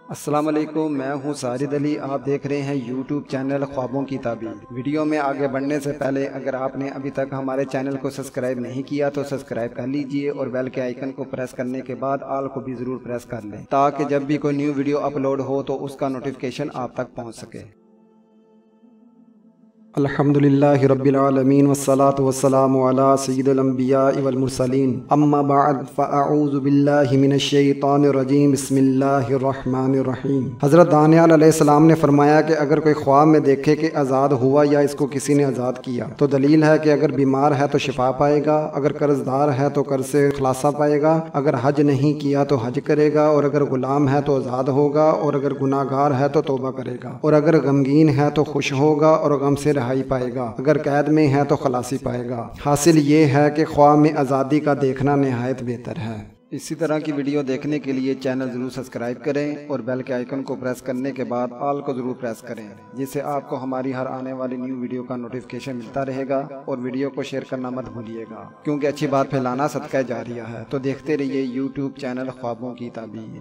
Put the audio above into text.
अस्सलाम वालेकुम, मैं हूं साजिद अली। आप देख रहे हैं यूट्यूब चैनल ख्वाबों की ताबीर। वीडियो में आगे बढ़ने से पहले अगर आपने अभी तक हमारे चैनल को सब्सक्राइब नहीं किया तो सब्सक्राइब कर लीजिए और बेल के आइकन को प्रेस करने के बाद ऑल को भी ज़रूर प्रेस कर लें ताकि जब भी कोई न्यू वीडियो अपलोड हो तो उसका नोटिफिकेशन आप तक पहुँच सके। अल्हम्दुलिल्लाहि रब्बिल आलमीन वस्सलातु वस्सलामु अला सय्यिदिल अंबिया वल मुरसलीन अम्मा बअद फ़अऊज़ु बिल्लाहि मिनश शैतानिर रजीम बिस्मिल्लाहिर रहमानिर रहीम। हज़रत दानियाल अलैहिस्सलाम ने फरमाया कि अगर कोई ख्वाब में देखे कि आज़ाद हुआ या इसको किसी ने आज़ाद किया तो दलील है कि अगर बीमार है तो शिफा पाएगा, अगर कर्जदार है तो कर्ज से खुलासा पाएगा, अगर हज नहीं किया तो हज करेगा, और अगर गुलाम है तो आज़ाद होगा, और अगर गुनाहगार है तो तौबा करेगा, और अगर गमगीन है तो खुश होगा और गम से रहाई पाएगा, अगर कैद में है तो खलासी पाएगा। हासिल ये है कि ख्वाब में आज़ादी का देखना निहायत बेहतर है। इसी तरह की वीडियो देखने के लिए चैनल ज़रूर सब्सक्राइब करें और बेल के आइकन को प्रेस करने के बाद ऑल को ज़रूर प्रेस करें, जिससे आपको हमारी हर आने वाली न्यू वीडियो का नोटिफिकेशन मिलता रहेगा। और वीडियो को शेयर करना मत भूलिएगा, क्योंकि अच्छी बात फैलाना सदका जारिया है। तो देखते रहिए यूट्यूब चैनल ख्वाबों की ताबीर।